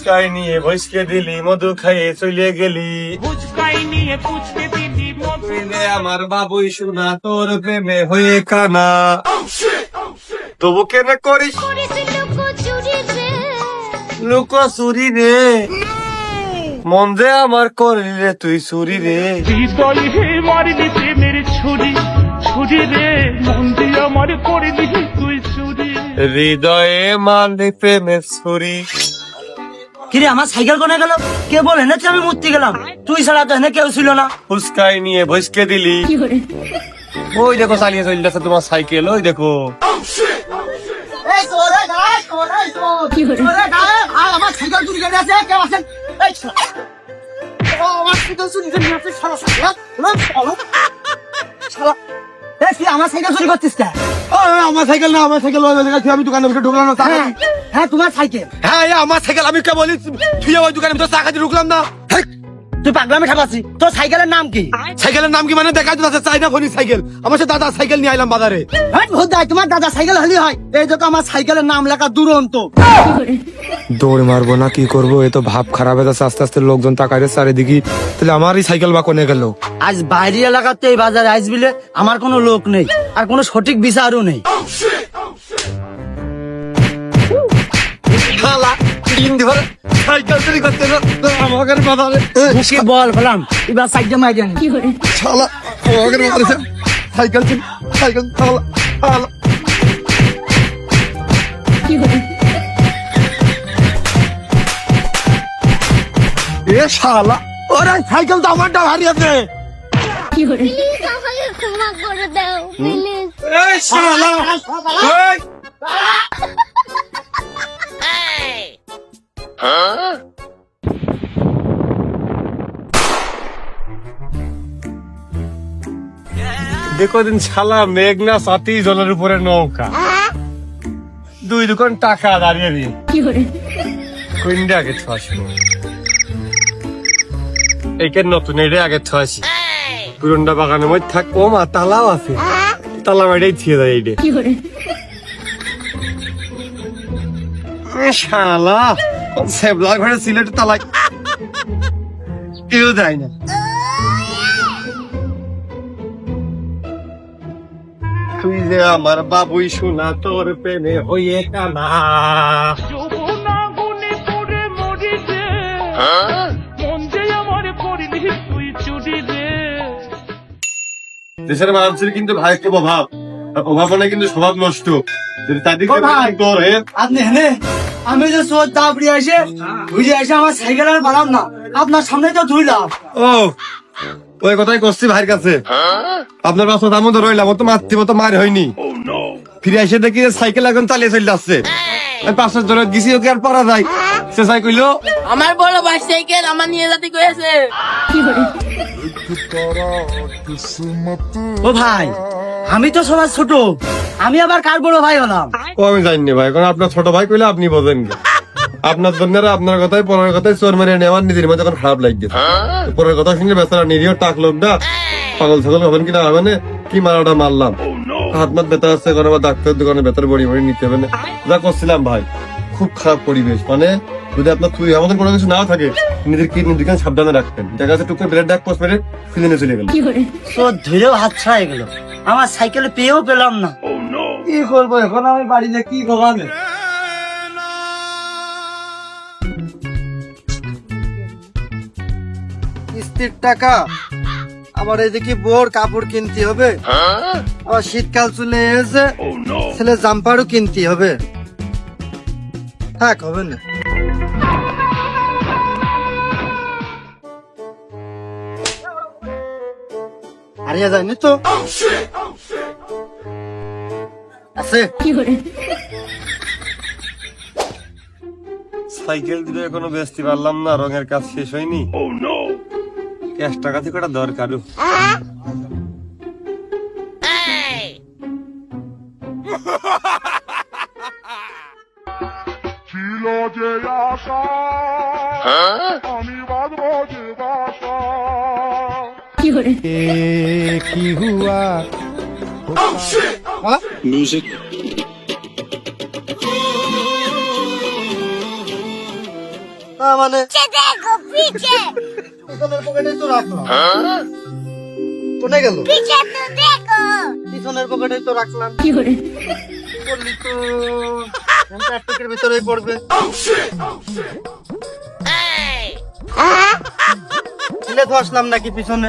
ফুচকাই নিয়ে ভইসকে দিলি, মধু খাইয়ে চলে গেলি। ফুচকাই নিয়ে পুচকে দিলি মধু। তুই আমার বাবুই শোনা, তোর প্রেমে হয়ে কানা। তবু কেন করিস লুকো চুরি রে, মন যে আমার করলে তুই চুরি রে। হৃদয় হে মারলি প্রেমের ছুরি, ছুরি রে মন দিয়ে আমার করলি তুই চুরি। হৃদয়ে মারলি প্রেমের ছুরি। কিরে আমার সাইকেল কোনে গেল? কে বলে না আমি মূর্তি গেলাম? তুই ছাড়া তো এনে কেউ ছিল না। ফুচকাই নিয়ে ভইসকে দিলি। ওই দেখো চালিয়ে চলতেছে তোমার সাইকেল, ওই দেখো। আমার সাইকেল চুরি করে আছে, কেউ আছেন? এই শালা। ও, আমার সাইকেল চুরি করে আছে, শালা, শালা, শালা, শালা। এই, তুই আমার সাইকেল চুরি করছিস কে? আমার সাইকেল না, আমার সাইকেল আমি দোকানের ভিতরে ঢুকলাম না। হ্যাঁ, হ্যাঁ তোমার সাইকেল। হ্যাঁ আমার সাইকেল, আমি কে বলি তুই ওই দোকানের ভিতরে চা খাতে ঢুকলাম না। তুই পাগলামে ঠাপাচ্ছি। তোর সাইকেলের নাম কি? সাইকেলের নাম কি মানে দেখাই তো আছে, চাইনা ফোনি সাইকেল। আমার সাথে দাদা সাইকেল নিয়ে আইলাম বাজারে। তোমার দাদা সাইকেল হলি হয়? এই দেখো আমার সাইকেলের নাম লেখা দুরন্ত। দৌড় মারবো না কি করবো, এ তো ভাব খারাপ হয়ে যাচ্ছে আস্তে আস্তে, লোকজন তাকাইছে চারিদিকে। তাহলে আমারই সাইকেল বা কোনে গেল? আজ বাইরে এলাকাতে এই বাজারে আসবিলে আমার কোনো লোক নেই, আর কোনো সঠিক বিচারও নেই। শালা দিন ধরে সাইকেল চুরি করতে আমাদের বাজারে। মুখে বল ফেলাম, এবার সাইকেল মাই জানি। শালা আমাদের বাজারে সাইকেল চুরি, সাইকেল শালা শালা। এ শালা, ওরে সাইকেল তো আমারটা ভারী আছে। প্লিজ আমাকে ক্ষমা করে দাও প্লিজ। এই শালা, এই দেখো দিন শালা মেঘনা সাথী জলের উপরে নৌকা, দুই দোকান টাকা দাঁড়িয়ে দিয়ে কোনটা আগে ছয়াশি, এইকে নতুন এটা আগে ছয়াশি। পুরনটা বাগানের মধ্যে থাক, ও মা তালাও আছে, তালা মাইটাই ছিয়ে দেয় এইটা। শালা সেবলা ঘরে সিলেট তালা কেউ দেয় না। তুই যে আমার বাবুই শোনা, তোর প্রেমে হয়ে কানা। যৌবনা গুনে পড়ে মরি রে, মন দিয়ে আমার করলি তুই চুরি রে। দেশের মানুষের কিন্তু ভাই একটু অভাব, অভাব মানে কিন্তু স্বভাব নষ্ট। যদি তাদেরকে ও ভাই, তোর আপনি হেনে আমি যে চোর দাবড়ি এসে বুঝে এসে আমার সাইকেল আর বাড়াম না, আপনার সামনে তো ধুইলাম। ও ওই কথাই করছি ভাইয়ের কাছে। আপনার বাচ্চা তেমন তো রইলাম, ও তো মারতে মতো মার হয়নি। ফিরে এসে দেখি সাইকেল এখন চালিয়ে চলে যাচ্ছে। আমি 500 জন গেছি, ওকে আর পারা যায়। সে সাই কইলো আমার বড় ভাই সাইকেল আমার নিয়ে যেতে কয়েছে। ও ভাই, আমি তো সবার ছোট, আমি আবার কার বড় ভাই হলাম? ও আমি জানি ভাই, কারণ আপনার ছোট ভাই কইলে আপনি বোঝেন না। আপনার জন্য আপনার কথাই পরের কথাই চোর মেরে নেওয়ার নিজের মধ্যে এখন খারাপ লাগছে। পরের কথা শুনে বেচারা নিরীহ টাক লোকটা পাগল ছাগল হবেন কিনা হবে, কি মারাটা মারলাম। হাত মাত ব্যথা আছে, কারণ আবার ডাক্তারের দোকানে ব্যথার বড়ি বড়ি নিতে হবে না। যা করছিলাম ভাই, খুব খারাপ পরিবেশ। মানে যদি আপনার তুই আমাদের কোনো কিছু নাও থাকে, নিজের কিডনি দিকে সাবধানে রাখতেন। দেখা যাচ্ছে টুকে ব্লাড ডাক পোস্ট মেরে ফিলিনে চলে গেল। চোর ধরেও হাত ছাড়াই গেল, আমার সাইকেলে পেয়েও পেলাম না। কি করবো এখন আমি বাড়িতে, কি ভোগাবে? কিস্তির টাকা, আবার এদিকে বোর কাপড় কিনতে হবে, আবার শীতকাল চলে এসে ছেলে জাম্পারও কিনতে হবে। থাক, হবে না। হারিয়ে যায়নি তো? আছে সাইকেল দিলে এখনো বেচতে পারলাম না, রঙের কাজ শেষ হয়নি। ক্যাশ টাকা থেকে ওটা দরকার। ছিল যে আশা আমি বাঁধবো যে বাসা। কি হুয়া মিউজিক। না মানে पीछे देखो पीछे পিছনের পকেটেই তো রাখলাম কোনে গেল पीछे तो देखो পিছনের পকেটেই তো রাখলাম পড়লি তো প্লাস্টিকের ভিতরেই পড়বে ছিলে তো আসলাম নাকি পিছনে